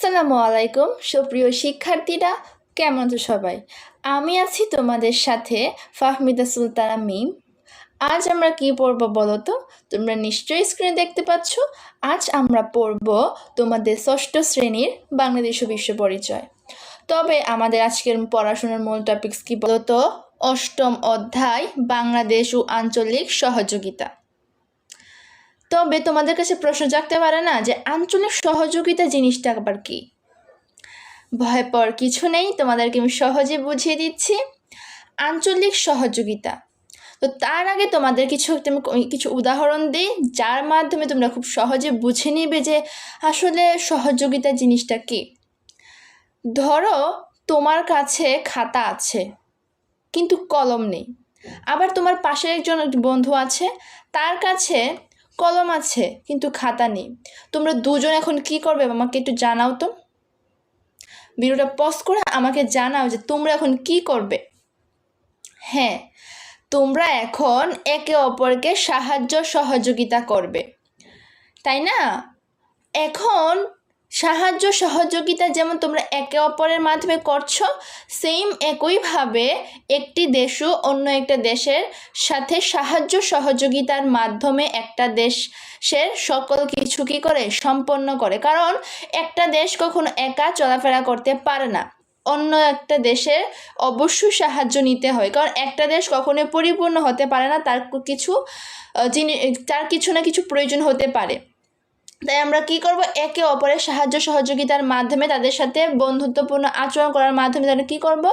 আসসালামু আলাইকুম সুপ্রিয় শিক্ষার্থীরা, কেমন আছো সবাই? আমি আছি তোমাদের সাথে ফাহমিদা সুলতানা মিম। আজ আমরা কি পড়ব বলো তো? তোমরা নিশ্চয়ই স্ক্রিনে দেখতে পাচ্ছ। আজ আমরা পড়ব তোমাদের ষষ্ঠ শ্রেণীর বাংলাদেশ ও বিশ্ব পরিচয়। তবে আমাদের আজকের পড়াশোনার মূল টপিকস কি বলো তো? অষ্টম অধ্যায় বাংলাদেশ ও আঞ্চলিক সহযোগিতা। তবে তোমাদের কাছে প্রশ্ন জাগতে পারে না যে আঞ্চলিক সহযোগিতা জিনিসটা আবার কি? ভয় পাওয়ার কিছু নেই, তোমাদেরকে আমি সহজে বুঝিয়ে দিচ্ছি। আঞ্চলিক সহযোগিতা, তো তার আগে তোমাদের কিছু উদাহরণ দিই, যার মাধ্যমে তোমরা খুব সহজে বুঝে নিবে যে আসলে সহযোগিতা জিনিসটা কি। ধরো তোমার কাছে খাতা আছে কিন্তু কলম নেই, আবার তোমার পাশে একজন বন্ধু আছে, তার কাছে কলম আছে কিন্তু খাতা নেই। তোমরা দুজন এখন কি করবে আমাকে একটু জানাও তো। ভিডিওটা পজ করে আমাকে জানাও যে তোমরা এখন কি করবে। হ্যাঁ, তোমরা এখন একে অপরকে সাহায্য সহযোগিতা করবে, তাই না? এখন সাহায্য সহযোগিতা যেমন তোমরা একে অপরের মাধ্যমে করছো, একইভাবে একটি দেশও অন্য একটা দেশের সাথে সাহায্য সহযোগিতার মাধ্যমে একটা দেশের সকল কিছু কি করে সম্পন্ন করে। কারণ একটা দেশ কখনো একা চলাফেরা করতে পারে না, অন্য একটা দেশের অবশ্যই সাহায্য নিতে হয়। কারণ একটা দেশ কখনোই পরিপূর্ণ হতে পারে না, তার কিছু না কিছু প্রয়োজন হতে পারে। তাই আমরা কি করব, একে অপরের সাহায্য সহযোগিতার মাধ্যমে, তাদের সাথে বন্ধুত্বপূর্ণ আচরণ করার মাধ্যমে তাদের কি করব,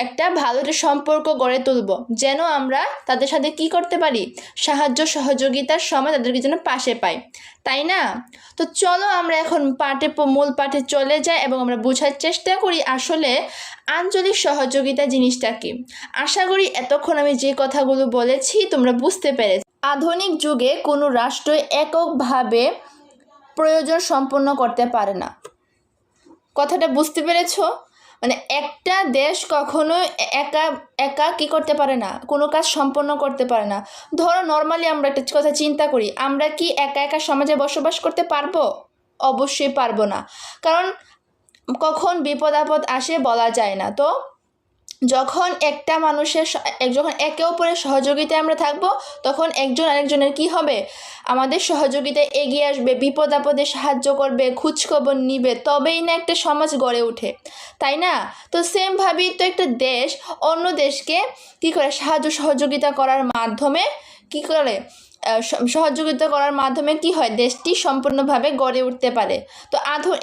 একটা ভালো একটা সম্পর্ক গড়ে তুলব, যেন আমরা তাদের সাথে কি করতে পারি, সাহায্য সহযোগিতার সময় তাদেরকে যেন পাশে পাই, তাই না? তো চলো আমরা এখন মূল পাঠে চলে যাই এবং আমরা বোঝার চেষ্টা করি আসলে আঞ্চলিক সহযোগিতা জিনিসটা কি। আশা করি এতক্ষণ আমি যে কথাগুলো বলেছি তোমরা বুঝতে পেরেছ। আধুনিক যুগে কোনো রাষ্ট্র এককভাবে প্রয়োজন সম্পন্ন করতে পারে না। কথাটা বুঝতে পেরেছো? মানে একটা দেশ কখনো একা একা কি করতে পারে না, কোনো কাজ সম্পন্ন করতে পারে না। ধরো নর্মালি আমরা একটা কথা চিন্তা করি, আমরা কি একা একা সমাজে বসবাস করতে পারবো? অবশ্যই পারবো না, কারণ কখন বিপদ আপদ আসে বলা যায় না। তো যখন একে অপরের সহযোগিতায় আমরা থাকবো, তখন একজন আরেকজনের কি হবে, আমাদের সহযোগিতায় এগিয়ে আসবে, বিপদ আপদে সাহায্য করবে, খোঁজখবর নিবে, তবেই না একটা সমাজ গড়ে ওঠে, তাই না? তো সেমভাবেই তো একটা দেশ অন্য দেশকে কি করে সাহায্য সহযোগিতা করার মাধ্যমে কি হয়, দেশটি সম্পূর্ণভাবে গড়ে উঠতে পারে। তো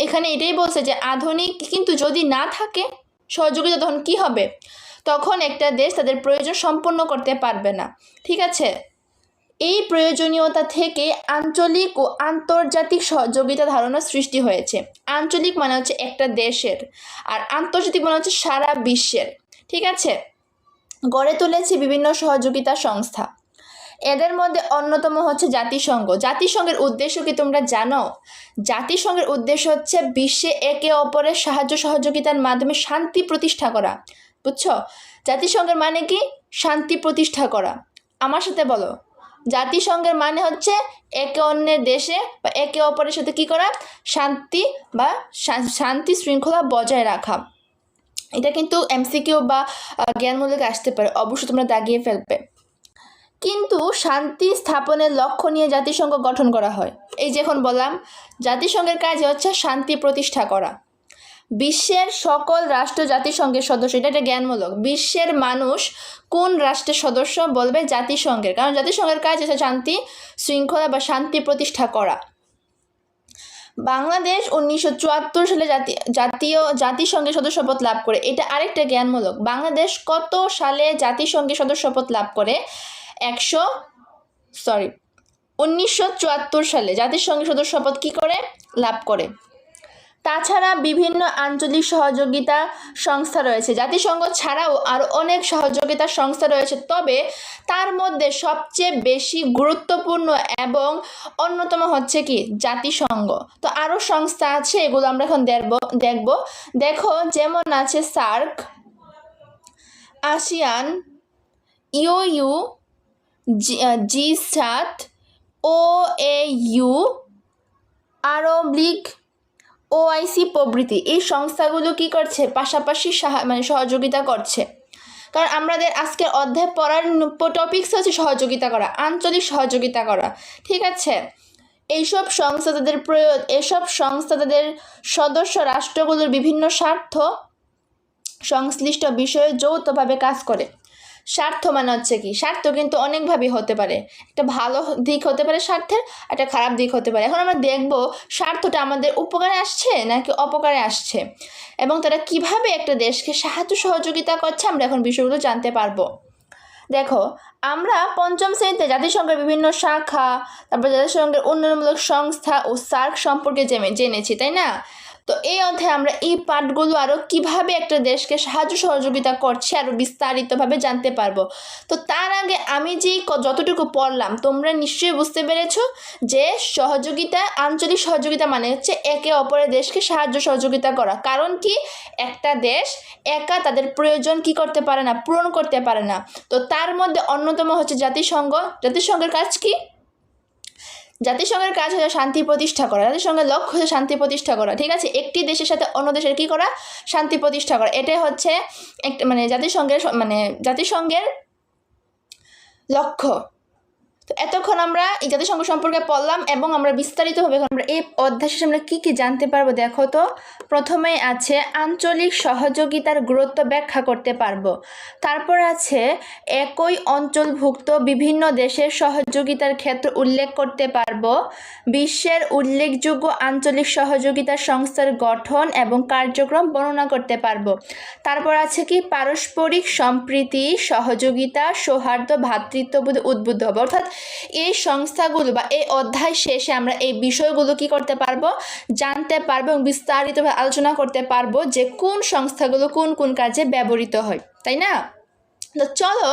এখানে এটাই বলছে যে আধুনিক কিন্তু যদি না থাকে সহযোগিতা, তখন কি হবে, তখন একটা দেশ তাদের প্রয়োজন সম্পন্ন করতে পারবে না। ঠিক আছে, এই প্রয়োজনীয়তা থেকে আঞ্চলিক ও আন্তর্জাতিক সহযোগিতা ধারণা সৃষ্টি হয়েছে। আঞ্চলিক মানে হচ্ছে একটা দেশের, আর আন্তর্জাতিক মানে হচ্ছে সারা বিশ্বের। ঠিক আছে, গড়ে তুলেছে বিভিন্ন সহযোগিতা সংস্থা। এদের মধ্যে অন্যতম হচ্ছে জাতিসংঘ। জাতিসংঘের উদ্দেশ্য কি তোমরা জানো? জাতিসংঘের উদ্দেশ্য হচ্ছে বিশ্বে একে অপরের সাহায্য সহযোগিতার মাধ্যমে শান্তি প্রতিষ্ঠা করা। বুঝছো? জাতিসংঘের মানে কি? শান্তি প্রতিষ্ঠা করা। আমার সাথে বলো, জাতিসংঘের মানে হচ্ছে একে অন্যের দেশে বা একে অপরের সাথে কি করা, শান্তি শৃঙ্খলা বজায় রাখা। এটা কিন্তু এমসিকিউ বা জ্ঞানমূলক আসতে পারে, অবশ্যই তোমরা দাগিয়ে ফেলবে। কিন্তু শান্তি স্থাপনের লক্ষ্য নিয়ে জাতিসংঘ গঠন করা হয়। এই যে এখন বললাম, জাতিসংঘের কাজ হচ্ছে শান্তি প্রতিষ্ঠা করা। বিশ্বের সকল রাষ্ট্র জাতিসংঘের সদস্য, এটা একটা জ্ঞানমূলক। বিশ্বের মানুষ কোন রাষ্ট্রের সদস্য বলবে? জাতিসংঘের, কারণ জাতিসংঘের কাজ হচ্ছে শান্তি শৃঙ্খলা বা শান্তি প্রতিষ্ঠা করা। বাংলাদেশ 1974 সালে জাতিসংঘের সদস্যপদ লাভ করে। এটা আরেকটা জ্ঞানমূলক। বাংলাদেশ কত সালে জাতিসংঘের সদস্যপদ লাভ করে? 1974 সালে জাতিসংঘের সদস্যপদ কি করে লাভ করে। তাছাড়া বিভিন্ন আঞ্চলিক সহযোগিতা সংস্থা রয়েছে। জাতিসংঘ ছাড়াও আরও অনেক সহযোগিতা সংস্থা রয়েছে, তবে তার মধ্যে সবচেয়ে বেশি গুরুত্বপূর্ণ এবং অন্যতম হচ্ছে কি জাতিসংঘ। তো আরও সংস্থা আছে, এগুলো আমরা এখন দেখব। দেখো, যেমন আছে সার্ক, আসিয়ান, ইউইউ, G7, OAU, আরব লীগ, OIC প্রভৃতি এই সংস্থাগুলো কি করছে, পাশাপাশি সহযোগিতা করছে। কারণ আমাদের আজকের অধ্যায় পড়ার টপিকস হচ্ছে সহযোগিতা করা, আঞ্চলিক সহযোগিতা করা। ঠিক আছে, এসব সংস্থা তাদের সদস্য রাষ্ট্রগুলোর বিভিন্ন স্বার্থ সংশ্লিষ্ট বিষয়ে যৌথভাবে কাজ করে। স্বার্থ মানে হচ্ছে কি, স্বার্থ কিন্তু অনেকভাবে হতে পারে, একটা ভালো দিক হতে পারে স্বার্থের, একটা খারাপ দিক হতে পারে। এখন আমরা দেখব স্বার্থটা আমাদের উপকারে আসছে নাকি অপকারে আসছে, এবং তারা কিভাবে একটা দেশকে সাহায্য সহযোগিতা করছে, আমরা এখন বিষয়গুলো জানতে পারবো। দেখো, আমরা পঞ্চম শ্রেণীতে জাতিসংঘের বিভিন্ন শাখা, তারপর জাতিসংঘের উন্নয়নমূলক সংস্থা ও সার্ক সম্পর্কে জেনেছি, তাই না? তো এই অধ্যায়ে আমরা এই পাঠগুলো আরও কিভাবে একটা দেশকে সাহায্য সহযোগিতা করছে আরও বিস্তারিতভাবে জানতে পারবো। তো তার আগে আমি যতটুকু পড়লাম তোমরা নিশ্চয়ই বুঝতে পেরেছো যে সহযোগিতা, আঞ্চলিক সহযোগিতা মানে হচ্ছে একে অপরের দেশকে সাহায্য সহযোগিতা করা। কারণ কি, একটা দেশ একা তাদের প্রয়োজন কি করতে পারে না, পূরণ করতে পারে না। তো তার মধ্যে অন্যতম হচ্ছে জাতিসংঘ। জাতিসংঘের কাজ কি? জাতিসংঘের কাজ হচ্ছে শান্তি প্রতিষ্ঠা করা। জাতিসংঘের লক্ষ্য হচ্ছে শান্তি প্রতিষ্ঠা করা। ঠিক আছে, একটি দেশের সাথে অন্য দেশের কি করা, শান্তি প্রতিষ্ঠা করা। এটাই হচ্ছে জাতিসংঘের লক্ষ্য। তো এতক্ষণ আমরা এই জাতিসংঘ সম্পর্কে পড়লাম এবং আমরা বিস্তারিতভাবে আমরা এই অধ্যায় শেষে আমরা কী কী জানতে পারবো। দেখো তো, প্রথমেই আছে আঞ্চলিক সহযোগিতার গুরুত্ব ব্যাখ্যা করতে পারবো। তারপর আছে একই অঞ্চলভুক্ত বিভিন্ন দেশের সহযোগিতার ক্ষেত্র উল্লেখ করতে পারবো। বিশ্বের উল্লেখযোগ্য আঞ্চলিক সহযোগিতা সংস্থার গঠন এবং কার্যক্রম বর্ণনা করতে পারবো। তারপর আছে কি পারস্পরিক সম্প্রীতি, সহযোগিতা, সৌহার্দ্য, ভ্রাতৃত্ববোধে উদ্বুদ্ধ হবে। অর্থাৎ এই সংস্থাগুলো বা এই অধ্যায় শেষে আমরা এই বিষয়গুলো কি করতে পারবো, জানতে পারবো এবং বিস্তারিতভাবে আলোচনা করতে পারবো যে কোন সংস্থাগুলো কোন কোন কাজে ব্যবহৃত হয়, তাই না? তো চলো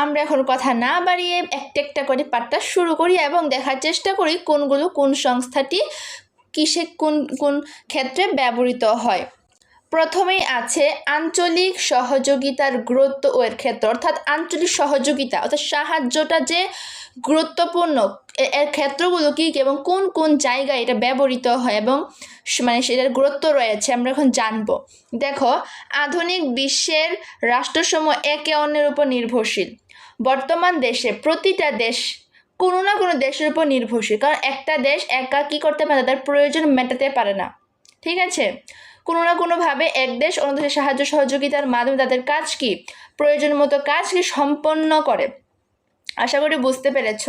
আমরা এখন কথা না বাড়িয়ে একটা একটা করে পাঠটা শুরু করি এবং দেখার চেষ্টা করি কোন সংস্থাটি কিসে কোন ক্ষেত্রে ব্যবহৃত হয়। প্রথমেই আছে আঞ্চলিক সহযোগিতার গুরুত্ব ও এর ক্ষেত্র। অর্থাৎ আঞ্চলিক সহযোগিতা অর্থাৎ সাহায্যটা যে গুরুত্বপূর্ণ, এর ক্ষেত্রগুলো কী কী এবং কোন কোন জায়গায় এটা ব্যবহৃত হয় এবং সেটার গুরুত্ব রয়েছে আমরা এখন জানব। দেখো, আধুনিক বিশ্বের রাষ্ট্রসমূহ একে অন্যের উপর নির্ভরশীল। বর্তমান দেশে প্রতিটা দেশ কোনো না কোনো দেশের উপর নির্ভরশীল, কারণ একটা দেশ একা কী করতে পারে, তাদের প্রয়োজন মেটাতে পারে না। ঠিক আছে, কোনো না কোনোভাবে এক দেশ অন্য দেশের সাহায্য সহযোগিতার মাধ্যমে তাদের কাজ কি, প্রয়োজন মতো কাজ কি সম্পন্ন করে। আশা করি বুঝতে পেরেছ।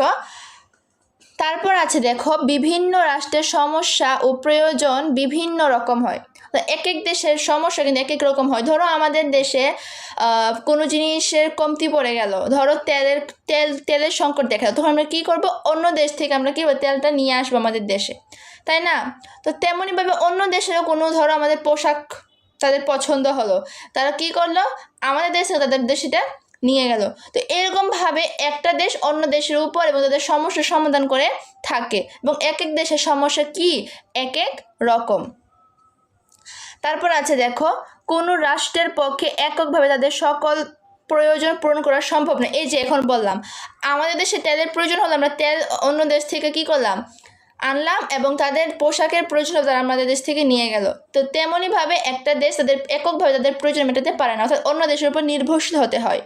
তারপর আছে দেখো, বিভিন্ন রাষ্ট্রের সমস্যা ও প্রয়োজন বিভিন্ন রকম হয়। এক এক দেশের সমস্যা কিন্তু এক এক রকম হয়। ধরো আমাদের দেশে কোনো জিনিসের কমতি পড়ে গেল, ধরো তেলের সংকট দেখা গেল, তখন আমরা কী করবো, অন্য দেশ থেকে আমরা কী তেলটা নিয়ে আসবো আমাদের দেশে, তাই না? তো তেমনইভাবে অন্য দেশেরও কোনো ধরো আমাদের পোশাক তাদের পছন্দ হলো, তারা কি করলো, আমাদের দেশে তাদের দেশটা নিয়ে গেল। তো এরকমভাবে একটা দেশ অন্য দেশের উপর এবং তাদের সমস্যার সমাধান করে থাকে এবং এক এক দেশের সমস্যা কি এক এক রকম। তারপর আছে দেখো, কোনো রাষ্ট্রের পক্ষে এককভাবে তাদের সকল প্রয়োজন পূরণ করা সম্ভব নয়। এই যে এখন বললাম আমাদের দেশে তেলের প্রয়োজন হলে আমরা তেল অন্য দেশ থেকে কি করলাম, আনলাম এবং তাদের পোশাকের প্রয়োজন হলে তারা আমাদের দেশ থেকে নিয়ে গেল। তো তেমনইভাবে একটা দেশ তাদের এককভাবে তাদের প্রয়োজন মেটাতে পারে না, অর্থাৎ অন্য দেশের উপর নির্ভরশীল হতে হয়।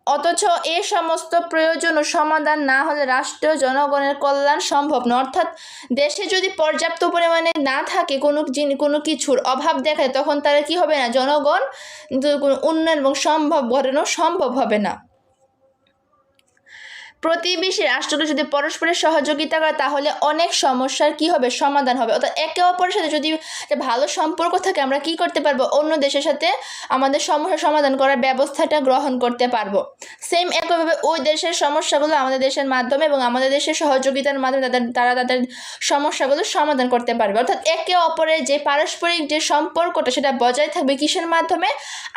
অথচ এ সমস্ত প্রয়োজন ও সমাধান না হলে রাষ্ট্র জনগণের কল্যাণ সম্ভব নয়। অর্থাৎ দেশে যদি পর্যাপ্ত পরিমাণে না থাকে কোনো কিছুর অভাব দেখায়, তখন তারা কি হবে না, জনগণ উন্নয়ন এবং ঘটানো সম্ভব হবে না। প্রতিবেশী রাষ্ট্রগুলো যদি পরস্পরের সহযোগিতা করে তাহলে অনেক সমস্যার কি হবে, সমাধান হবে। অর্থাৎ একে অপরের সাথে যদি ভালো সম্পর্ক থাকে আমরা কি করতে পারবো, অন্য দেশের সাথে আমাদের সমস্যার সমাধান করার ব্যবস্থাটা গ্রহণ করতে পারবো। সেম একইভাবে ওই দেশের সমস্যাগুলো আমাদের দেশের মাধ্যমে এবং আমাদের দেশের সহযোগিতার মাধ্যমে তারা তাদের সমস্যাগুলো সমাধান করতে পারবে। অর্থাৎ একে অপরের যে পারস্পরিক যে সম্পর্কটা সেটা বজায় থাকবে কিসের মাধ্যমে,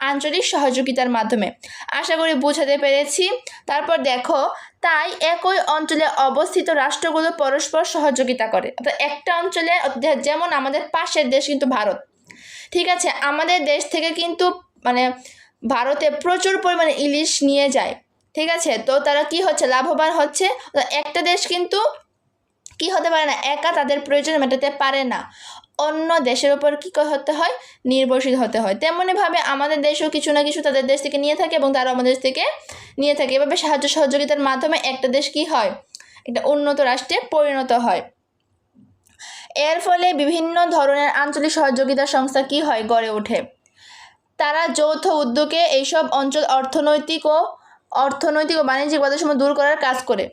আঞ্চলিক সহযোগিতার মাধ্যমে। আশা করি বোঝাতে পেরেছি। তারপর দেখো, তাই একই অঞ্চলে অবস্থিত রাষ্ট্রগুলো পরস্পর সহযোগিতা করে। অর্থাৎ একটা অঞ্চলে, যেমন আমাদের পাশের দেশ কিন্তু ভারত, ঠিক আছে, আমাদের দেশ থেকে কিন্তু ভারতে প্রচুর পরিমাণে ইলিশ নিয়ে যায়, ঠিক আছে। তো তারা কি হচ্ছে, লাভবান হচ্ছে। একটা দেশ কিন্তু কি হতে পারে না, একা তাদের প্রয়োজন মেটাতে পারে না, অন্য দেশের উপর কী হতে হয়, নির্ভরশীল হতে হয়। তেমনইভাবে আমাদের দেশও কিছু না কিছু তাদের দেশ থেকে নিয়ে থাকে এবং তারা আমাদের দেশ থেকে নিয়ে থাকে। এভাবে সাহায্য সহযোগিতার মাধ্যমে একটা দেশ কী হয়, একটা উন্নত রাষ্ট্রে পরিণত হয়। এর ফলে বিভিন্ন ধরনের আঞ্চলিক সহযোগিতা সংস্থা কী হয়, গড়ে ওঠে। তারা যৌথ উদ্যোগে এইসব অঞ্চল অর্থনৈতিক ও বাণিজ্যিক বাধাসমূহ দূর করার কাজ করে।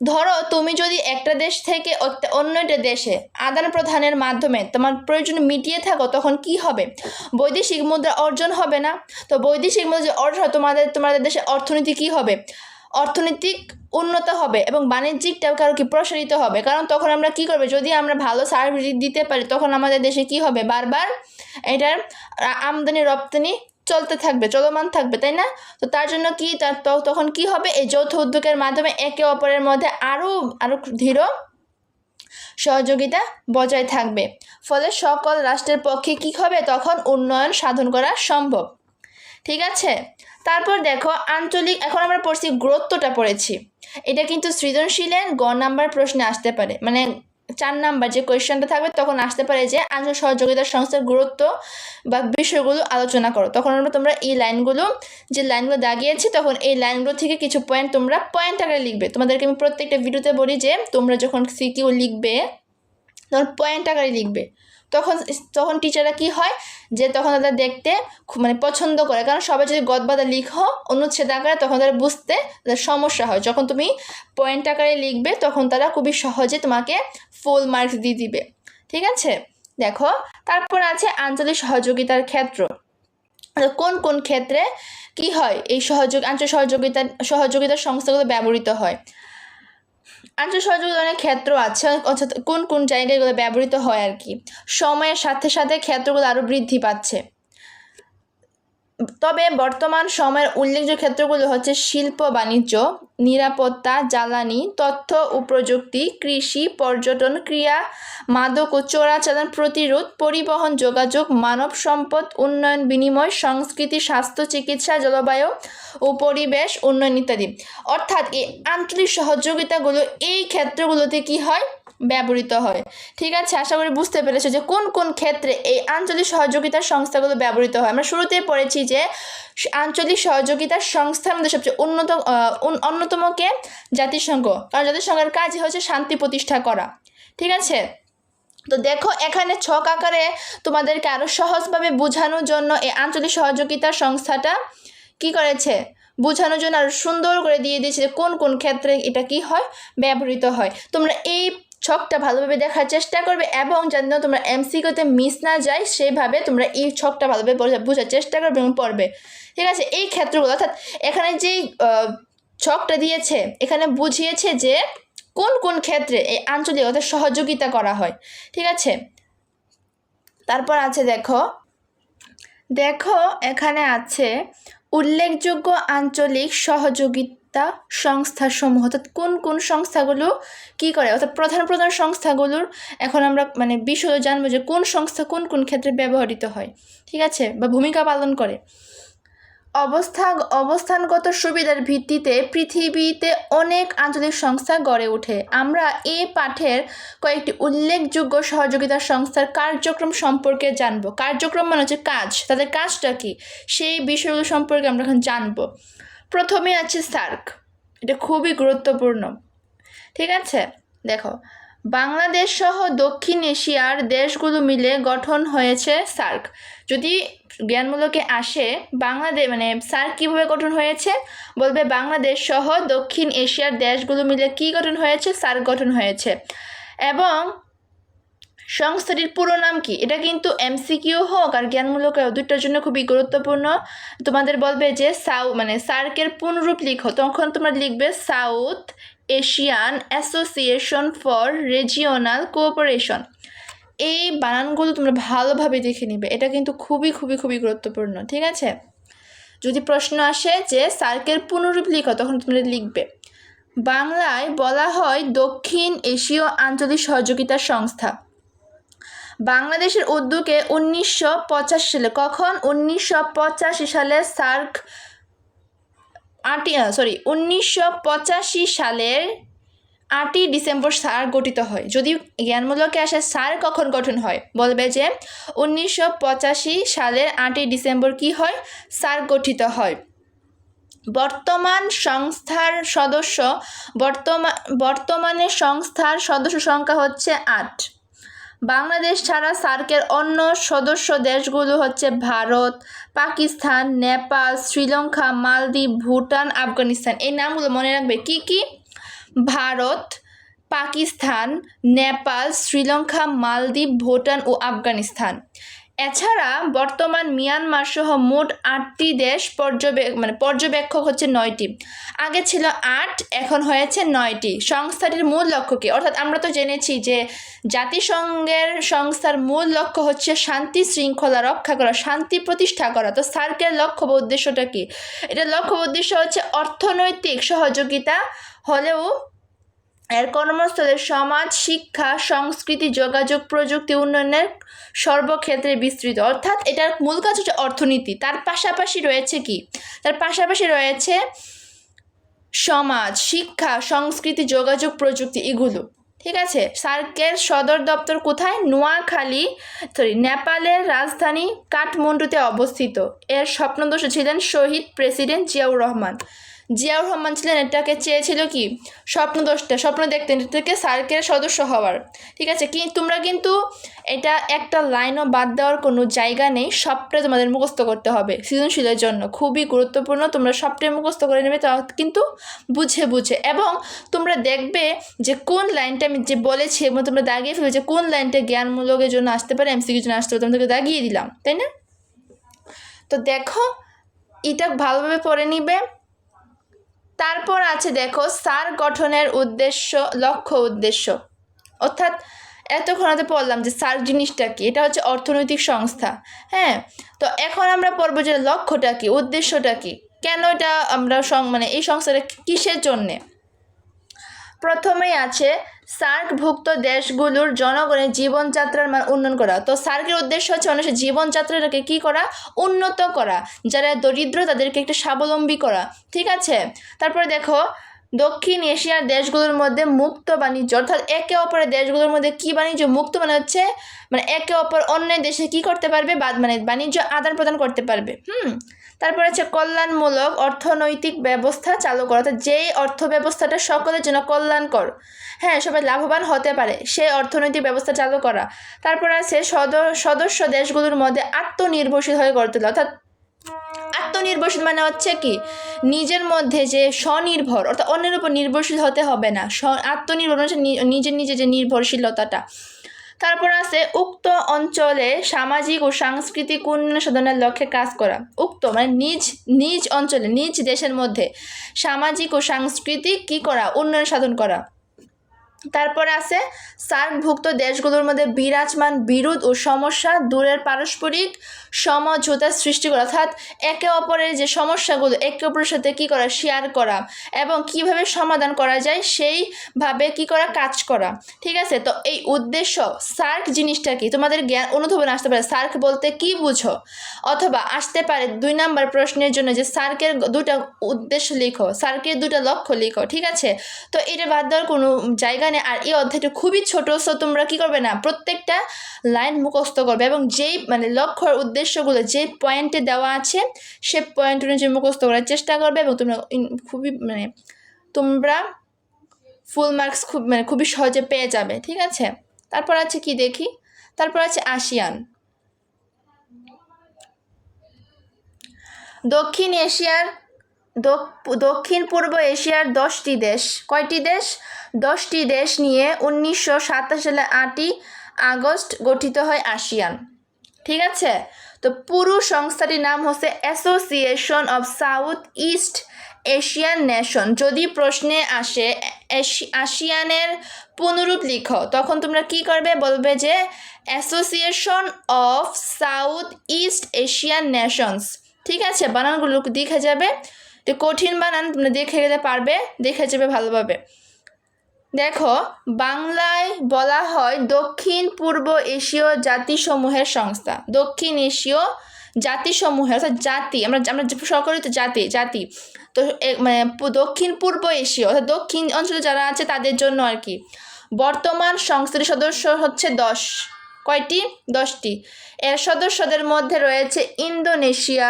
ধরো তুমি যদি একটা দেশ থেকে অন্য একটা দেশে আদান প্রদানের মাধ্যমে তোমার প্রয়োজন মিটিয়ে থাকো, তখন কি হবে, বৈদেশিক মুদ্রা অর্জন হবে না। তো বৈদেশিক মুদ্রা যে অর্জন হয়, তোমাদের দেশের অর্থনীতি কী হবে, অর্থনৈতিক উন্নত হবে এবং বাণিজ্যিকটাও কারো কি প্রসারিত হবে। কারণ তখন আমরা কি করবে, যদি আমরা ভালো সার্ভিস দিতে পারি, তখন আমাদের দেশে কি হবে, বারবার এটার আমদানি রপ্তানি চলতে থাকবে, চলমান থাকবে, তাই না? তো তার জন্য কি তখন কি হবে, এই যৌথ উদ্যোগের মাধ্যমে একে অপরের মধ্যে আরও দৃঢ় সহযোগিতা বজায় থাকবে। ফলে সকল রাষ্ট্রের পক্ষে কি হবে, তখন উন্নয়ন সাধন করা সম্ভব। ঠিক আছে, তারপর দেখো আঞ্চলিক, এখন আমরা পড়ছি গুরুত্বটা পড়েছি। এটা কিন্তু সৃজনশীলের গ নাম্বার প্রশ্নে আসতে পারে, মানে 4 নাম্বার যে কোয়েশ্চেনটা থাকবে তখন আসতে পারে যে আঞ্চলিক সহযোগিতার সংস্থার গুরুত্ব বা বিষয়গুলো আলোচনা করো। তখন তোমরা এই লাইনগুলো দাগিয়েছি, তখন এই লাইনগুলো থেকে কিছু পয়েন্ট তোমরা পয়েন্ট আকারে লিখবে। তোমাদেরকে আমি প্রত্যেকটা ভিডিওতে বলি যে তোমরা যখন সিকিউ লিখবে তখন পয়েন্ট আকারে লিখবে। তখন টিচাররা কি হয় যে তখন তাদের দেখতে মানে পছন্দ করে, কারণ সবাই যদি গদবাদা লিখো অনুচ্ছেদ আকারে তখন তারা বুঝতে তাদের সমস্যা হয়। যখন তুমি পয়েন্ট আকারে লিখবে তখন তারা খুবই সহজে তোমাকে ফুল মার্কস দিয়ে দিবে। ঠিক আছে, দেখো তারপর আছে আঞ্চলিক সহযোগিতার ক্ষেত্র। কোন কোন ক্ষেত্রে কি হয় এই আঞ্চলিক সহযোগিতার সংস্থাগুলো ব্যবহৃত হয়। আঞ্চলিক সহযোগিতার অনেক ক্ষেত্র আছে, অর্থাৎ কোন কোন জায়গায় এগুলো ব্যবহৃত হয় আর কি। সময়ের সাথে সাথে ক্ষেত্রগুলো আরও বৃদ্ধি পাচ্ছে, তবে বর্তমান সময়ের উল্লেখযোগ্য ক্ষেত্রগুলো হচ্ছে শিল্প বাণিজ্য, নিরাপত্তা, জ্বালানি, তথ্য ও প্রযুক্তি, কৃষি, পর্যটন, ক্রীড়া, মাদক ও চোরাচালান প্রতিরোধ, পরিবহন, যোগাযোগ, মানব সম্পদ উন্নয়ন, বিনিময়, সংস্কৃতি, স্বাস্থ্য, চিকিৎসা, জলবায়ু ও পরিবেশ উন্নয়ন ইত্যাদি। অর্থাৎ এই আঞ্চলিক সহযোগিতাগুলো এই ক্ষেত্রগুলোতে কি হয়, ব্যবহৃত হয়। ঠিক আছে, আশা করি বুঝতে পেরেছো যে কোন কোন ক্ষেত্রে এই আঞ্চলিক সহযোগিতার সংস্থাগুলো ব্যবহৃত হয়। আমরা শুরুতে পড়েছি যে আঞ্চলিক সহযোগিতার সংস্থার মধ্যে সবচেয়ে অন্যতম কে, জাতিসংঘ, কারণ জাতিসংঘের কাজই হচ্ছে শান্তি প্রতিষ্ঠা করা। ঠিক আছে, তো দেখো এখানে ছক আকারে তোমাদেরকে আরও সহজভাবে বোঝানোর জন্য এই আঞ্চলিক সহযোগিতার সংস্থাটা কি করেছে, বোঝানোর জন্য আরও সুন্দর করে দিয়ে দিয়েছে যে কোন কোন ক্ষেত্রে এটা কি হয়, ব্যবহৃত হয়। তোমরা এই ছকটা ভালোভাবে দেখার চেষ্টা করবে এবং যেন তোমরা এমসিকিউতে মিস না যায় সেইভাবে তোমরা এই ছকটা ভালোভাবে বোঝার চেষ্টা করবে এবং পড়বে। ঠিক আছে, এই ক্ষেত্রগুলো অর্থাৎ এখানে যেই ছকটা দিয়েছে এখানে বুঝিয়েছে যে কোন কোন ক্ষেত্রে এই আঞ্চলিক অর্থাৎ সহযোগিতা করা হয়। ঠিক আছে, তারপর আছে দেখো এখানে আছে উল্লেখযোগ্য আঞ্চলিক সহযোগিতা সংস্থাসমূহ, অর্থাৎ কোন কোন সংস্থাগুলো কি করে, অর্থাৎ প্রধান সংস্থাগুলোর এখন আমরা মানে বিষয় জানবো যে কোন সংস্থা কোন কোন ক্ষেত্রে ব্যবহৃত হয়। ঠিক আছে, বা ভূমিকা পালন করে। অবস্থানগত সুবিধার ভিত্তিতে পৃথিবীতে অনেক আঞ্চলিক সংস্থা গড়ে ওঠে। আমরা এই পাঠের কয়েকটি উল্লেখযোগ্য সহযোগিতা সংস্থার কার্যক্রম সম্পর্কে জানব। কার্যক্রম মানে হচ্ছে কাজ, তাদের কাজটা কি সেই বিষয়গুলো সম্পর্কে আমরা এখন জানব। প্রথমে আছে সার্ক, এটা খুবই গুরুত্বপূর্ণ। ঠিক আছে, দেখো বাংলাদেশ সহ দক্ষিণ এশিয়ার দেশগুলো মিলে গঠন হয়েছে সার্ক। যদি জ্ঞানমূলকে আসে বাংলাদেশ মানে সার্ক কীভাবে গঠন হয়েছে, বলবে বাংলাদেশ সহ দক্ষিণ এশিয়ার দেশগুলো মিলে কি গঠন হয়েছে, সার্ক গঠন হয়েছে। এবং সংস্থাটির পুরো নাম কি, এটা কিন্তু এমসিকিউ হোক আর জ্ঞানমূলক দুটোর জন্য খুবই গুরুত্বপূর্ণ। তোমাদের বলবে যে সার্কের পুনরূপ লিখো, তখন তোমরা লিখবে south Asian association for regional cooperation. এই বানানগুলো তোমরা ভালোভাবে দেখে নিবে, এটা কিন্তু খুবই খুবই খুবই গুরুত্বপূর্ণ। ঠিক আছে, যদি প্রশ্ন আসে যে সার্কের পুনরূপ লিখো তখন তোমরা লিখবে। বাংলায় বলা হয় দক্ষিণ এশীয় আঞ্চলিক সহযোগিতা সংস্থা। বাংলাদেশের উদ্যোগে 1985 সালে, কখন 1985 সালে সার্ক 1985 সালের 8ই ডিসেম্বর সার্ক গঠিত হয়। যদি জ্ঞানমূলকে আসে সার্ক কখন গঠন হয়, বলবে যে 1985 সালের 8ই ডিসেম্বর কি হয়, সার্ক গঠিত হয়। বর্তমানে সংস্থার সদস্য সংখ্যা হচ্ছে 8। বাংলাদেশ ছাড়া সার্কের অন্য সদস্য দেশগুলো হচ্ছে ভারত, পাকিস্তান, নেপাল, শ্রীলঙ্কা, মালদ্বীপ, ভুটান, আফগানিস্তান। এই নামগুলো মনে রাখবে। কি কি? ভারত, পাকিস্তান, নেপাল, শ্রীলঙ্কা, মালদ্বীপ, ভুটান ও আফগানিস্তান। এছাড়া বর্তমান মিয়ানমার সহ মোট 8টি দেশ পর্যবেক্ষক হচ্ছে 9টি। আগে ছিল 8, এখন হয়েছে 9টি। সংস্থাটির মূল লক্ষ্য কি? অর্থাৎ আমরা তো জেনেছি যে জাতিসংঘের সংস্থার মূল লক্ষ্য হচ্ছে শান্তি শৃঙ্খলা রক্ষা করা, শান্তি প্রতিষ্ঠা করা। তো সার্কের লক্ষ্য বা উদ্দেশ্যটা কি? এটার লক্ষ্য উদ্দেশ্য হচ্ছে অর্থনৈতিক সহযোগিতা হলেও এর কর্মস্থলে সমাজ, শিক্ষা, সংস্কৃতি, যোগাযোগ প্রযুক্তি উন্নয়নের সর্বক্ষেত্রে বিস্তৃত। অর্থাৎ এটার মূল কাজ হচ্ছে অর্থনীতি। তার পাশাপাশি রয়েছে কি? তার পাশাপাশি রয়েছে সমাজ, শিক্ষা, সংস্কৃতি, যোগাযোগ প্রযুক্তি, এগুলো। ঠিক আছে। সার্কের সদর দপ্তর কোথায়? নেপালের রাজধানী কাঠমান্ডুতে অবস্থিত। এর স্বপ্নদর্শী ছিলেন শহীদ প্রেসিডেন্ট জিয়াউর রহমান। জিয়াউর রহমান ছিলেন, এটাকে চেয়েছিল কি? স্বপ্ন দেখতেন এটা থেকে সার্কের সদস্য হওয়ার। ঠিক আছে। তোমরা কিন্তু এটা একটা লাইনও বাদ দেওয়ার কোনো জায়গা নেই, সবটাই তোমাদের মুখস্থ করতে হবে সৃজনশীলের জন্য। খুবই গুরুত্বপূর্ণ, তোমরা সবটাই মুখস্থ করে নেবে, তা কিন্তু বুঝে এবং তোমরা দেখবে যে কোন লাইনটা আমি যে বলেছি এবং তোমরা দাগিয়ে ফেলবে যে কোন লাইনটা জ্ঞানমূলকের জন্য আসতে পারে, এমসিকিউর জন্য আসতে পারে, তোমাদেরকে দাগিয়ে দিলাম, তাই না? তো দেখো, এটা ভালোভাবে পড়ে নিবে। তারপর আছে দেখো সার্ক গঠনের উদ্দেশ্য, লক্ষ্য উদ্দেশ্য। অর্থাৎ এতক্ষণ আমরা পড়লাম যে সার্ক জিনিসটা কি, এটা হচ্ছে অর্থনৈতিক সংস্থা। হ্যাঁ, তো এখন আমরা পড়বো যে লক্ষ্যটা কি, উদ্দেশ্যটা কি, কেন এটা আমরা এই সংস্থাটা কিসের জন্যে। প্রথমেই আছে সার্কভুক্ত দেশগুলোর জনগণের জীবনযাত্রার মান উন্নয়ন করা। তো সার্কের উদ্দেশ্য হচ্ছে মানুষের জীবনযাত্রাটাকে কী করা? উন্নত করা। যারা দরিদ্র তাদেরকে একটা স্বাবলম্বী করা। ঠিক আছে। তারপরে দেখো দক্ষিণ এশিয়ার দেশগুলোর মধ্যে মুক্ত বাণিজ্য, অর্থাৎ একে অপরের দেশগুলোর মধ্যে কি বাণিজ্য? মুক্ত হচ্ছে একে অপর অন্য দেশে কি করতে পারবে? বাণিজ্য আদান প্রদান করতে পারবে। তারপর হচ্ছে কল্যাণমূলক অর্থনৈতিক ব্যবস্থা চালু করা, অর্থাৎ যেই অর্থ ব্যবস্থাটা সকলের জন্য কল্যাণকর, হ্যাঁ, সবাই লাভবান হতে পারে, সেই অর্থনৈতিক ব্যবস্থা চালু করা। তারপর আছে সদস্য দেশগুলোর মধ্যে আত্মনির্ভরশীল হয়ে গড়ে তোলা। অর্থাৎ আত্মনির্ভরশীল মানে হচ্ছে কি? নিজের মধ্যে যে স্বনির্ভর, অর্থাৎ অন্যের উপর নির্ভরশীল হতে হবে না। আত্মনির্ভর হচ্ছে নিজে যে নির্ভরশীলতাটা। তারপর আছে উক্ত অঞ্চলে সামাজিক ও সাংস্কৃতিক উন্নয়ন সাধনের লক্ষ্যে কাজ করা। উক্ত নিজ অঞ্চলে, নিজ দেশের মধ্যে সামাজিক ও সাংস্কৃতিক কি করা? উন্নয়ন সাধন করা। তারপরে আছে সার্কভুক্ত দেশগুলোর মধ্যে বিরাজমান বিরোধ ও সমস্যা দূরের পারস্পরিক সমঝোতা সৃষ্টি করা, অর্থাৎ একে অপরের যে সমস্যাগুলো একে অপরের সাথে কী করা? শেয়ার করা এবং কিভাবে সমাধান করা যায় সেইভাবে কী করা? কাজ করা। ঠিক আছে। তো এই উদ্দেশ্য সার্ক জিনিসটা কি? তোমাদের জ্ঞান অনুধাবনে আসতে পারে সার্ক বলতে কি বুঝো, অথবা আসতে পারে 2 নম্বর প্রশ্নের জন্য যে সার্কের 2টা উদ্দেশ্য লিখো, সার্কের 2টা লক্ষ্য লিখো। ঠিক আছে। তো এটা বাদ দেওয়ার কোনো জায়গা নেই। আর এই অধ্যায়টা খুবই ছোট, সো তোমরা কি করবে না, প্রত্যেকটা লাইন মুখস্থ করবে এবং যেই লক্ষ্যর উদ্দেশ্যগুলো যে পয়েন্টে দেওয়া আছে সে পয়েন্ট অনুযায়ী মুখস্থ করার চেষ্টা করবে এবং তোমরা তোমরা ফুল মার্কস খুবই সহজে পেয়ে যাবে। ঠিক আছে। তারপর আছে কি দেখি, তারপর আছে আসিয়ান। দক্ষিণ পূর্ব এশিয়ার 10টি দেশ, কয়টি দেশ? 10টি দেশ নিয়ে 1927 সালে 8ই আগস্ট গঠিত হয় আসিয়ান। ঠিক আছে। তো পুরো সংস্থাটির নাম হচ্ছে association of south east Asian nation. যদি প্রশ্নে আসে আসিয়ানের পুনরূপ লিখো, তখন তোমরা কি করবে? বলবে যে association of south east Asian Nations. ঠিক আছে। বানানগুলো দেখে যাবে, তো কঠিন বানান তোমরা দেখে গেলে পারবে, দেখে যাবে ভালোভাবে। দেখো বাংলায় বলা হয় দক্ষিণ পূর্ব এশীয় জাতিসমূহের সংস্থা। দক্ষিণ এশীয় জাতিসমূহের, অর্থাৎ জাতি, আমরা সকলেই তো জাতি। তো মানে দক্ষিণ পূর্ব এশীয় অর্থাৎ দক্ষিণ অঞ্চলে যারা আছে তাদের জন্য আর কি। বর্তমান সংস্থাটির সদস্য হচ্ছে 10। কয়টি? 10টি। এর সদস্যদের মধ্যে রয়েছে Indonesia,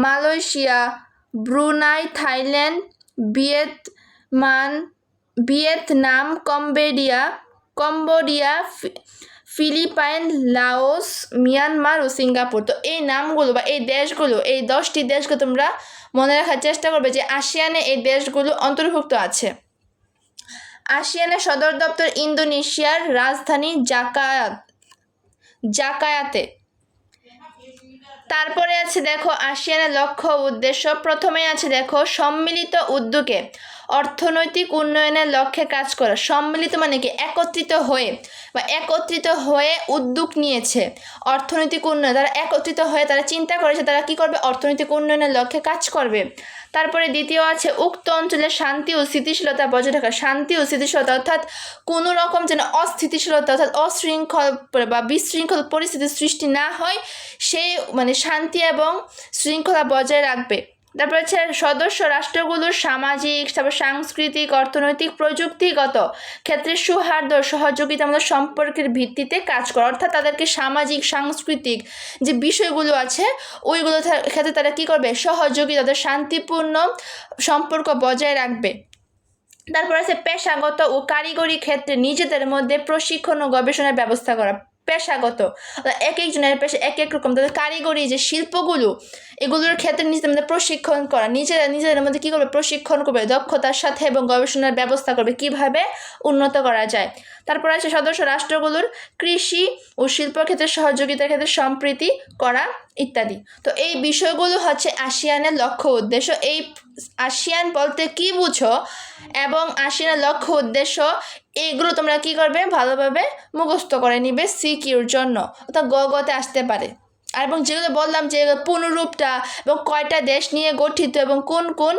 Malaysia, Brunei, Thailand, Vietnam, Cambodia, Philippines, Laos, Myanmar ও সিঙ্গাপুর। তো এই নামগুলো বা এই দেশগুলো, এই 10টি দেশকে তোমরা মনে রাখার চেষ্টা করবে যে আসিয়ানে এই দেশগুলো অন্তর্ভুক্ত আছে। আসিয়ানের সদর দপ্তর ইন্দোনেশিয়ার রাজধানী জাকার্তাতে। তারপরে আছে দেখো আসিয়ানের লক্ষ্য উদ্দেশ্য। প্রথমে আছে দেখো সম্মিলিত উদ্যোগে অর্থনৈতিক উন্নয়নের লক্ষ্যে কাজ করা। সম্মিলিত মানে কি? একত্রিত হয়ে উদ্যোগ নিয়েছে অর্থনৈতিক উন্নয়ন। তারা একত্রিত হয়ে তারা চিন্তা করেছে তারা কি করবে? অর্থনৈতিক উন্নয়নের লক্ষ্যে কাজ করবে। তারপরে দ্বিতীয় আছে উক্ত অঞ্চলে শান্তি ও স্থিতিশীলতা বজায় রাখা। শান্তি ও স্থিতিশীলতা অর্থাৎ কোনো রকম যেন অস্থিতিশীলতা অর্থাৎ অশৃঙ্খল বা বিশৃঙ্খল পরিস্থিতির সৃষ্টি না হয়, সেই মানে শান্তি এবং শৃঙ্খলা বজায় রাখবে। তারপর হচ্ছে সদস্য রাষ্ট্রগুলোর সামাজিক, তারপর সাংস্কৃতিক, অর্থনৈতিক, প্রযুক্তিগত ক্ষেত্রে সৌহার্দ্য সহযোগিতামূলক সম্পর্কের ভিত্তিতে কাজ করে। অর্থাৎ তাদেরকে সামাজিক, সাংস্কৃতিক যে বিষয়গুলো আছে ওইগুলো ক্ষেত্রে তারা কী করবে? সহযোগিতা, তাদের শান্তিপূর্ণ সম্পর্ক বজায় রাখবে। তারপর আছে পেশাগত ও কারিগরি ক্ষেত্রে নিজেদের মধ্যে প্রশিক্ষণ ও গবেষণার ব্যবস্থা করা। পেশাগত এক একজনের পেশা এক এক রকম, তাদের কারিগরি যে শিল্পগুলো এগুলোর ক্ষেত্রে নিজেদের মধ্যে প্রশিক্ষণ করা, নিজেদের মধ্যে কী করবে? প্রশিক্ষণ করবে দক্ষতার সাথে এবং গবেষণার ব্যবস্থা করবে কিভাবে উন্নত করা যায়। তারপর আছে সদস্য রাষ্ট্রগুলোর কৃষি ও শিল্প ক্ষেত্রে সহযোগিতার ক্ষেত্রে সম্প্রীতি করা ইত্যাদি। তো এই বিষয়গুলো হচ্ছে আসিয়ানের লক্ষ্য উদ্দেশ্য। এই আসিয়ান বলতে কি বুঝো এবং আসিয়ানের লক্ষ্য উদ্দেশ্য এইগুলো তোমরা কি করবে? ভালোভাবে মুখস্থ করে নিবে সিকিউর জন্য, অর্থাৎ গতে আসতে পারে। আর এবং যেগুলো বললাম যে পুনরূপটা এবং কয়টা দেশ নিয়ে গঠিত এবং কোন কোন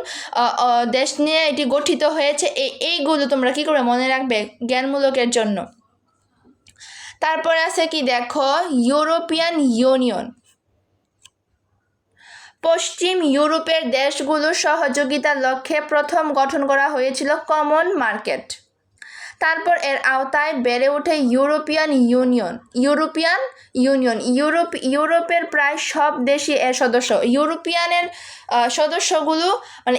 দেশ নিয়ে এটি গঠিত হয়েছে এইগুলো তোমরা কি করবে? মনে রাখবে জ্ঞানমূলকের জন্য। তারপরে আছে কি দেখো ইউরোপিয়ান ইউনিয়ন। পশ্চিম ইউরোপের দেশগুলোর সহযোগিতার লক্ষ্যে প্রথম গঠন করা হয়েছিল কমন মার্কেট। তারপর এর আওতায় বেড়ে ওঠে ইউরোপিয়ান ইউনিয়ন। ইউরোপের প্রায় সব দেশই এর সদস্য। ইউরোপিয়ানের সদস্যগুলো মানে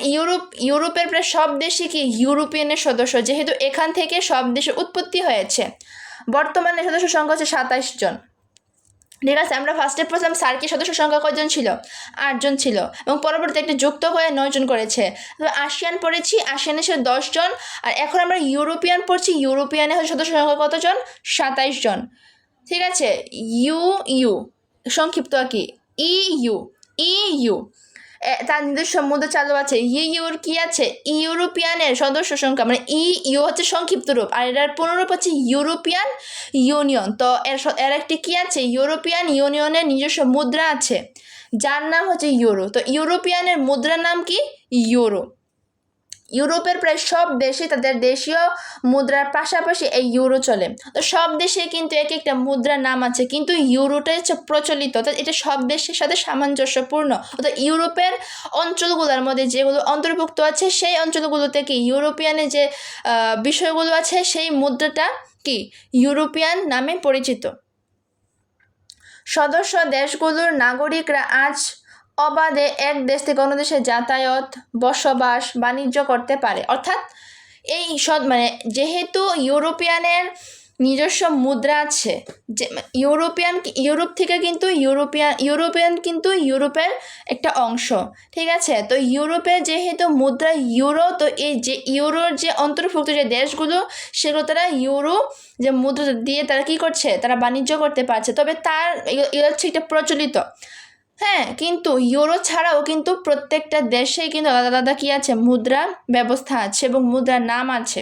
ইউরোপের প্রায় সব দেশই কি ইউরোপিয়ানের সদস্য, যেহেতু এখান থেকে সব দেশের উৎপত্তি হয়েছে। বর্তমানে সদস্য সংখ্যা হচ্ছে 27 জন। ঠিক আছে, আমরা ফার্স্টে পড়ছিলাম সার্কের সদস্য সংখ্যা কয়জন ছিল? 8 জন ছিল এবং পরবর্তীতে একটা যুক্ত হয়ে 9 জন করেছে। তো আসিয়ান পড়েছি, আসিয়ানে ছিল 10 জন। আর এখন আমরা ইউরোপিয়ান পড়ছি, ইউরোপিয়ানে সদস্য সংখ্যা কতজন? 27 জন। ঠিক আছে, ইউ সংক্ষিপ্ত কি? ইউ তার নিজস্ব মুদ্রা চালু আছে। ইউর কি আছে? ইউরোপিয়ানের সদস্য সংখ্যা মানে ইউ হচ্ছে সংক্ষিপ্ত রূপ, আর এটার পুনরূপ হচ্ছে ইউরোপিয়ান ইউনিয়ন। তো এর একটি কি আছে? ইউরোপিয়ান ইউনিয়নের নিজস্ব মুদ্রা আছে যার নাম হচ্ছে ইউরো। তো ইউরোপিয়ানের মুদ্রার নাম কি? ইউরো। ইউরোপের প্রায় সব দেশে তাদের দেশীয় মুদ্রার পাশাপাশি এই ইউরো চলে। তো সব দেশে কিন্তু এক একটা মুদ্রার নাম আছে, কিন্তু ইউরোটাই হচ্ছে প্রচলিত, অর্থাৎ এটা সব দেশের সাথে সামঞ্জস্যপূর্ণ। অর্থাৎ ইউরোপের অঞ্চলগুলোর মধ্যে যেগুলো অন্তর্ভুক্ত আছে সেই অঞ্চলগুলোতে কি ইউরোপিয়ানের যে বিষয়গুলো আছে সেই মুদ্রাটা কি ইউরোপিয়ান নামে পরিচিত। সদস্য দেশগুলোর নাগরিকরা আজ অবাধে এক দেশ থেকে অন্য দেশে যাতায়াত, বসবাস, বাণিজ্য করতে পারে। অর্থাৎ এই মানে যেহেতু ইউরোপিয়ানের নিজস্ব মুদ্রা আছে, যে ইউরোপ থেকে কিন্তু ইউরোপিয়ান কিন্তু ইউরোপের একটা অংশ। ঠিক আছে, তো ইউরোপের যেহেতু মুদ্রা ইউরো, তো এই যে ইউরোর যে অন্তর্ভুক্ত যে দেশগুলো সেগুলো তারা ইউরো যে মুদ্রা দিয়ে তারা কি করছে? তারা বাণিজ্য করতে পারছে। তবে তার হচ্ছে একটা প্রচলিত। হ্যাঁ, কিন্তু ইউরো ছাড়াও কিন্তু প্রত্যেকটা দেশেই কিন্তু আলাদা আলাদা কী আছে? মুদ্রা ব্যবস্থা আছে এবং মুদ্রার নাম আছে।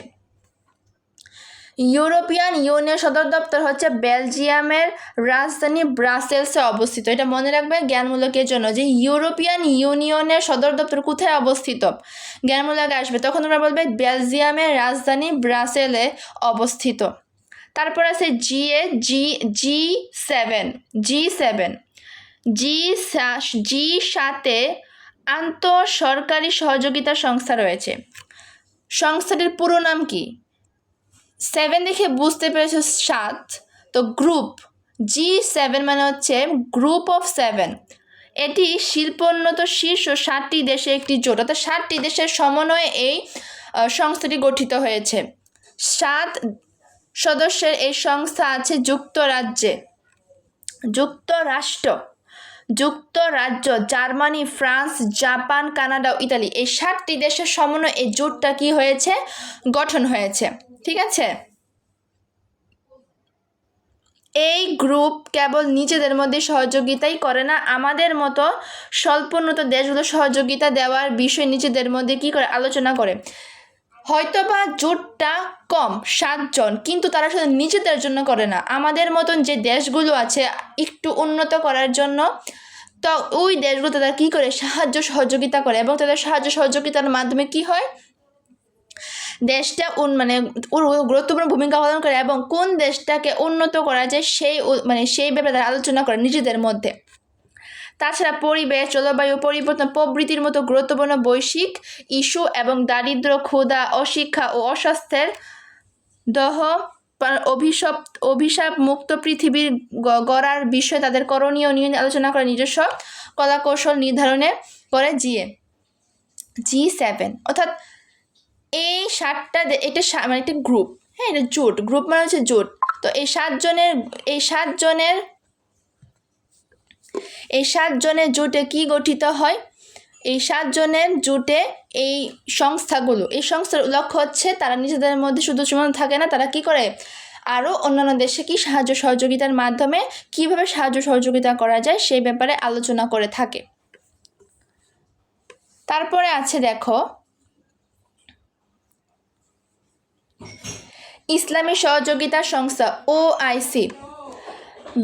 ইউরোপিয়ান ইউনিয়ন সদর দপ্তর হচ্ছে বেলজিয়ামের রাজধানী ব্রাসেলসে অবস্থিত। এটা মনে রাখবে জ্ঞানমূলকের জন্য, যে ইউরোপিয়ান ইউনিয়নের সদর দপ্তর কোথায় অবস্থিত? জ্ঞানমূলক আসবে তখন তোমরা বলবে বেলজিয়ামের রাজধানী ব্রাসেলে অবস্থিত। তারপর আছে জি7। জি7 জি7 আন্তঃসরকারি সহযোগিতা সংস্থা রয়েছে। সংস্থাটির পুরো নাম কি? 7 দেখে বুঝতে পেরেছ 7, তো গ্রুপ G7 মানে হচ্ছে গ্রুপ অফ 7। এটি শিল্পোন্নত শীর্ষ 7টি দেশের একটি জোট, অর্থাৎ 7টি দেশের সমন্বয়ে এই সংস্থাটি গঠিত হয়েছে। 7 সদস্যের এই সংস্থা আছে যুক্তরাজ্য, জার্মানি, ফ্রান্স, জাপান, কানাডা ও ইতালি। এই 7টি দেশের সমন্বয়ে এই জোটটা কি হয়েছে? গঠন হয়েছে। ঠিক আছে, এই গ্রুপ কেবল নিজেদের মধ্যে সহযোগিতাই করে না, আমাদের মতো স্বল্পোন্নত দেশগুলো সহযোগিতা দেওয়ার বিষয়ে নিজেদের মধ্যে কি করে? আলোচনা করে। হয়তোবা জোটটা কম 7 জন, কিন্তু তারা শুধু নিজেদের জন্য করে না, আমাদের মতন যে দেশগুলো আছে একটু উন্নত করার জন্য, তো ওই দেশগুলো তারা কী করে? সাহায্য সহযোগিতা করে, এবং তাদের সাহায্য সহযোগিতার মাধ্যমে কি হয়? দেশটা গুরুত্বপূর্ণ ভূমিকা পালন করে, এবং কোন দেশটাকে উন্নত করা যায় সেই ব্যাপারে তারা আলোচনা করে নিজেদের মধ্যে। তাছাড়া পরিবেশ, জলবায়ু পরিবর্তন প্রভৃতির মতো গুরুত্বপূর্ণ বৈশ্বিক ইস্যু এবং দারিদ্র্য, ক্ষুধা, অশিক্ষা ও অস্বাস্থ্যের অভিশাপ মুক্ত পৃথিবীর গড়ার বিষয়ে তাদের করণীয় নিয়ে আলোচনা করে, নিজস্ব কলাকৌশল নির্ধারণে করে G7। অর্থাৎ এই 7টা এটা মানে একটা গ্রুপ, হ্যাঁ, এটা জোট। গ্রুপ মানে হচ্ছে জোট। তো এই 7 জনের জোটে কি গঠিত হয়? এই 7 জনের জোটে এই সংস্থার লক্ষ্য হচ্ছে তারা নিজেদের মধ্যে শুধু সীমাবদ্ধ থাকে না, তারা কি করে? আরও অন্যান্য দেশে কি সাহায্য সহযোগিতার মাধ্যমে কিভাবে সাহায্য সহযোগিতা করা যায় সেই ব্যাপারে আলোচনা করে থাকে। তারপরে আছে দেখো ইসলামী সহযোগিতা সংস্থা OIC,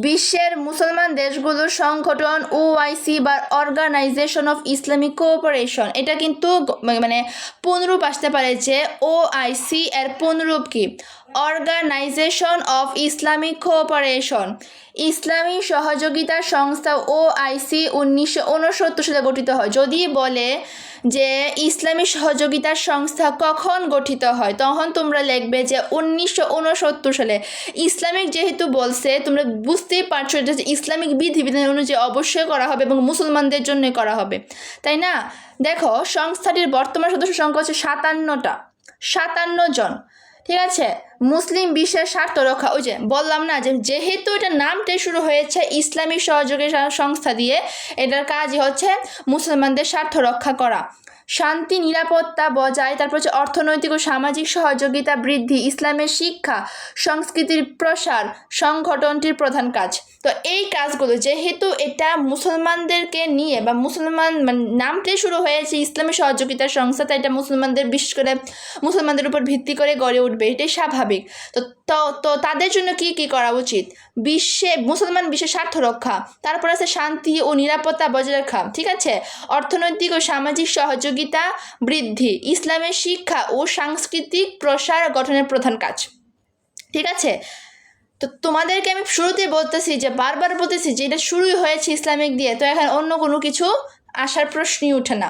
বিশ্বের মুসলমান দেশগুলোর সংগঠন। OIC বা অর্গানাইজেশন অফ ইসলামিক কোঅপারেশন, এটা কিন্তু মানে পুনরূপ আসতে পারে যে OIC এর পুনরূপ কি? Organisation of Islamic cooperation. ইসলামী সহযোগিতা সংস্থা OIC 1969 সালে গঠিত হয়। যদি বলে যে ইসলামী সহযোগিতা সংস্থা কখন গঠিত হয়, তখন তোমরা লিখবে যে 1969 সালে। ইসলামিক যেহেতু বলছে, তোমরা বুঝতেই পারছো যে ইসলামিক বিধিবিধান অনুযায়ী অবশ্যই করা হবে এবং মুসলমানদের জন্য করা হবে, তাই না? দেখো সংস্থাটির বর্তমান সদস্য সংখ্যা হচ্ছে 57 জন। ঠিক আছে, মুসলিম বিশ্বের স্বার্থ রক্ষা, ওই যে বললাম না যে যেহেতু এটা নামটাই শুরু হয়েছে ইসলামিক সহযোগিতা সংস্থা দিয়ে, এটার কাজই হচ্ছে মুসলমানদের স্বার্থ রক্ষা করা, শান্তি নিরাপত্তা বজায়, তারপর হচ্ছে অর্থনৈতিক ও সামাজিক সহযোগিতা বৃদ্ধি, ইসলামের শিক্ষা সংস্কৃতির প্রসার সংগঠনটির প্রধান কাজ। তো এই কাজগুলো যেহেতু এটা মুসলমানদেরকে নিয়ে বা নামটাই শুরু হয়েছে ইসলামী সহযোগিতা সংস্থা, তাই এটা মুসলমানদের বিশেষ করে মুসলমানদের উপর ভিত্তি করে গড়ে উঠবে, এটাই স্বাভাবিক। তো তাদের জন্য কি কি করা উচিত? মুসলমান বিশ্বের স্বার্থ রক্ষা, তারপর আছে শান্তি ও নিরাপত্তা বজায় রাখা, ঠিক আছে, অর্থনৈতিক ও সামাজিক সহযোগিতা বৃদ্ধি, ইসলামের শিক্ষা ও সাংস্কৃতিক প্রসার গঠনের প্রধান কাজ। ঠিক আছে, তো তোমাদেরকে আমি শুরুতেই বলতেছি যে বারবার বলতেছি যে এটা শুরুই হয়েছে ইসলামিক দিয়ে, তো এখন অন্য কোনো কিছু আসার প্রশ্নই ওঠে না।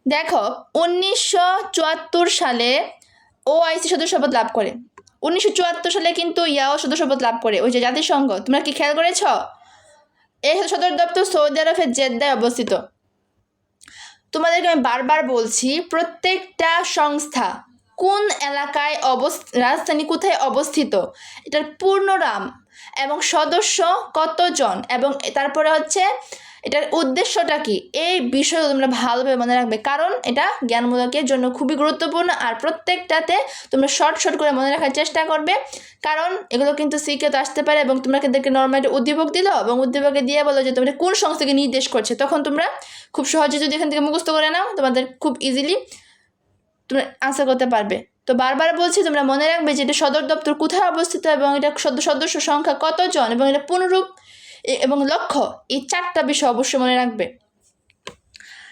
দেখো 1974 সালে OIC সদস্যপদ লাভ করে। 1974 সালে কিন্তু ইয়াও সদস্যপদ লাভ করে, ওই যে জাতিসংঘ। তোমরা কি খেয়াল করেছ? এই সদর দপ্তর সৌদি আরবের জেদ্দায় অবস্থিত। তোমাদেরকে আমি বারবার বলছি প্রত্যেকটা সংস্থা কোন এলাকায় রাজধানী কোথায় অবস্থিত, এটার পূর্ণ নাম এবং সদস্য কতজন, এবং তারপরে হচ্ছে এটার উদ্দেশ্যটা কি, এই বিষয়গুলো তোমরা ভালোভাবে মনে রাখবে, কারণ এটা জ্ঞানমূলকের জন্য খুবই গুরুত্বপূর্ণ। আর প্রত্যেকটাতে তোমরা শর্ট করে মনে রাখার চেষ্টা করবে, কারণ এগুলো কিন্তু সিকে তো আসতে পারে। এবং তোমরা কিন্তু নর্মালি উদ্দীপক দিল এবং উদ্দীপকে দিয়ে বলো যে তোমরা কোন সংস্থাকে নির্দেশ করছে, তখন তোমরা খুব সহজে যদি এখান থেকে মুখস্থ করে নাও, তোমাদের খুব ইজিলি তোমরা আনসার করতে পারবে। তো বারবার বলছি তোমরা মনে রাখবে যে এটা সদর দপ্তর কোথায় অবস্থিত, এবং এটা সদস্য সংখ্যা কতজন, এবং এটা পুনরূপ এবং লক্ষ্য, এই 4টা বিষয় অবশ্যই মনে রাখবে।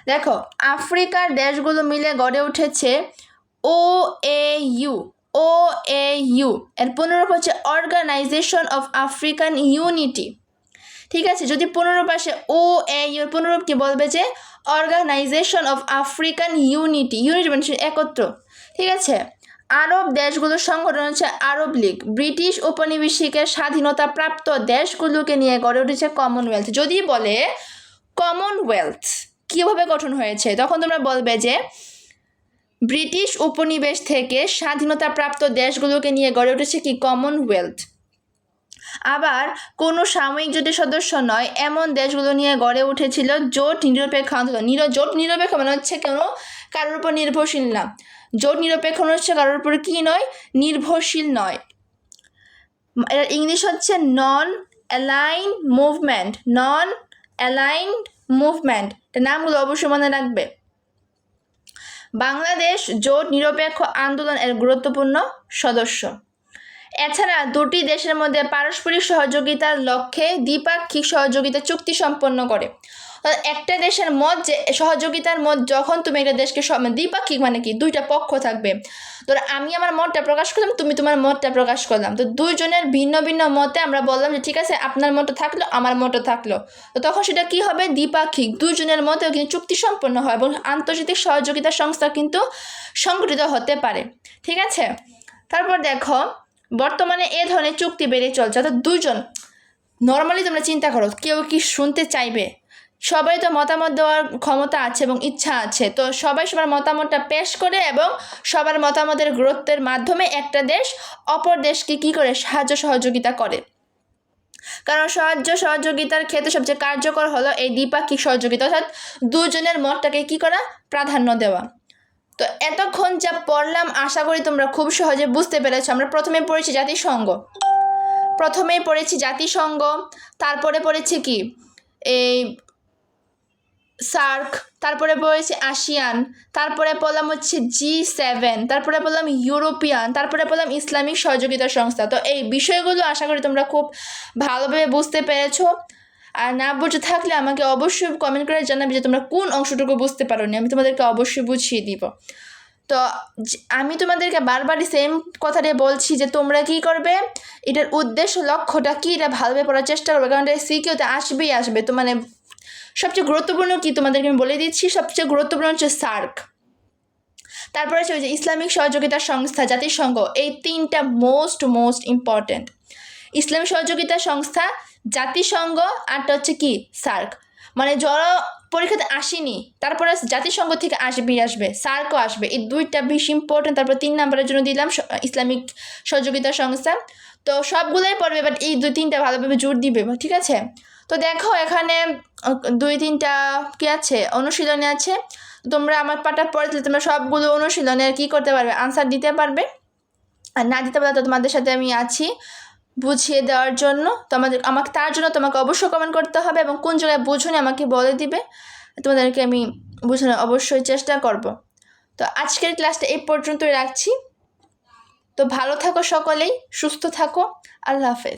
দেখো আফ্রিকার দেশগুলো মিলে গড়ে উঠেছে OAU, এর পুনরূপ হচ্ছে অর্গানাইজেশন অফ আফ্রিকান ইউনিটি। ঠিক আছে, যদি পুনরূপ আসে OAU এর পুনরূপ কি বলবে যে অর্গানাইজেশন অফ আফ্রিকান ইউনিটি মানে একত্র। ঠিক আছে, আরব দেশগুলোর সংগঠন হচ্ছে আরব লীগ। ব্রিটিশ উপনিবেশিকের স্বাধীনতা প্রাপ্ত দেশগুলোকে নিয়ে গড়ে উঠেছে কমনওয়েলথ। যদি বলে কমনওয়েলথ কিভাবে গঠন হয়েছে, তখন তোমরা বলবে যে ব্রিটিশ উপনিবেশ থেকে স্বাধীনতা প্রাপ্ত দেশগুলোকে নিয়ে গড়ে উঠেছে কি কমনওয়েলথ। আবার কোনো সাময়িক জোটের সদস্য নয় এমন দেশগুলো নিয়ে গড়ে উঠেছিল জোট নিরপেক্ষ আন্দোলন। জোট নিরপেক্ষ মানে হচ্ছে কেন কারোর উপর নির্ভরশীল না। জোট নিরপেক্ষ হচ্ছে কারোর উপর কি নয়, নির্ভরশীল নয়। এর ইংলিশ হচ্ছে নন অ্যালাইন মুভমেন্ট। নন অ্যালাইনড মুভমেন্ট, নামগুলো অবশ্যই মনে রাখবে। বাংলাদেশ জোট নিরপেক্ষ আন্দোলন এর গুরুত্বপূর্ণ সদস্য। এছাড়া দুটি দেশের মধ্যে পারস্পরিক সহযোগিতার লক্ষ্যে দ্বিপাক্ষিক সহযোগিতা চুক্তি সম্পন্ন করে। একটা দেশের মত যে সহযোগিতার মত যখন তুমি একটা দেশকে দ্বিপাক্ষিক মানে কি দুইটা পক্ষ থাকবে। ধরো আমি আমার মতটা প্রকাশ করলাম, তুমি তোমার মতটা প্রকাশ করলাম, তো দুইজনের ভিন্ন ভিন্ন মতে আমরা বললাম যে ঠিক আছে আপনার মতো থাকলো আমার মতো থাকলো, তো তখন সেটা কি হবে দ্বিপাক্ষিক, দুইজনের মতেও কিন্তু চুক্তি সম্পন্ন হয় এবং আন্তর্জাতিক সহযোগিতা সংস্থা কিন্তু সংগঠিত হতে পারে। ঠিক আছে, তারপর দেখো বর্তমানে এ ধরনের চুক্তি বেড়ে চলছে, অর্থাৎ দুজন নর্মালি তোমরা চিন্তা করো কেউ কি শুনতে চাইবে, সবাই তো মতামত দেওয়ার ক্ষমতা আছে এবং ইচ্ছা আছে, তো সবাই সবার মতামতটা পেশ করে এবং সবার মতামতের গুরুত্বের মাধ্যমে একটা দেশ অপর দেশকে কি করে সাহায্য সহযোগিতা করে। কারণ সাহায্য সহযোগিতার ক্ষেত্রে সবচেয়ে কার্যকর হলো এই দ্বিপাক্ষিক সহযোগিতা, অর্থাৎ দুজনের মতটাকে কি করা প্রাধান্য দেওয়া। তো এতক্ষণ যা পড়লাম আশা করি তোমরা খুব সহজে বুঝতে পেরেছো। আমরা প্রথমে পড়েছি জাতিসংঘ, তারপরে পড়েছি কি এই সার্ক, তারপরে পড়েছি আসিয়ান, তারপরে পড়লাম হচ্ছে G7, তারপরে পড়লাম ইউরোপিয়ান, তারপরে পড়লাম ইসলামিক সহযোগিতা সংস্থা। তো এই বিষয়গুলো আশা করি তোমরা খুব ভালোভাবে বুঝতে পেরেছো। আর না বুঝে থাকলে আমাকে অবশ্যই কমেন্ট করে জানাবে যে তোমরা কোন অংশটুকু বুঝতে পারোনি, আমি তোমাদেরকে অবশ্যই বুঝিয়ে দিব। তো আমি তোমাদেরকে বারবারই সেম কথাটাই বলছি যে তোমরা কি করবে, এটার উদ্দেশ্য লক্ষ্যটা কি এটা ভালোভাবে পড়ার চেষ্টা করবে, কারণ এটা সিকিউতে আসবে। তো মানে সবচেয়ে গুরুত্বপূর্ণ কি তোমাদেরকে আমি বলে দিচ্ছি, সবচেয়ে গুরুত্বপূর্ণ হচ্ছে সার্ক, তারপরে হচ্ছে যে ইসলামিক সহযোগিতা সংস্থা জাতিসংঘ, এই তিনটা মোস্ট ইম্পর্টেন্ট। ইসলামিক সহযোগিতা সংস্থা, জাতিসংঘ, আরটা হচ্ছে কি সার্ক। মানে যারা পরীক্ষাতে আসেনি তারপরে জাতিসংঘ থেকে আসবে, সার্কও আসবে, এই দুইটা বেশি ইম্পর্টেন্ট। তারপর 3 নম্বরের জন্য দিলাম ইসলামিক সহযোগিতা সংস্থা। তো সবগুলোই পড়বে, বাট এই 2-3টা ভালোভাবে জোর দিবে, ঠিক আছে। তো দেখো এখানে 2-3টা কি আছে অনুশীলনী আছে, তোমরা আমার পাঠটা পড়ে দিলে তোমরা সবগুলো অনুশীলনের কি করতে পারবে আনসার দিতে পারবে। আর না দিতে পারলে তো তোমাদের সাথে আমি আছি বুঝিয়ে দেওয়ার জন্য। আমাকে তার জন্য তোমাকে অবশ্যই কমেন্ট করতে হবে এবং কোন জায়গায় বুঝুনি আমাকে বলে দিবে, তোমাদেরকে আমি বোঝানোর অবশ্যই চেষ্টা করব। তো আজকের ক্লাসটা এই পর্যন্তই রাখছি। তো ভালো থাকো সকলেই, সুস্থ থাকো, আল্লাহ হাফেজ।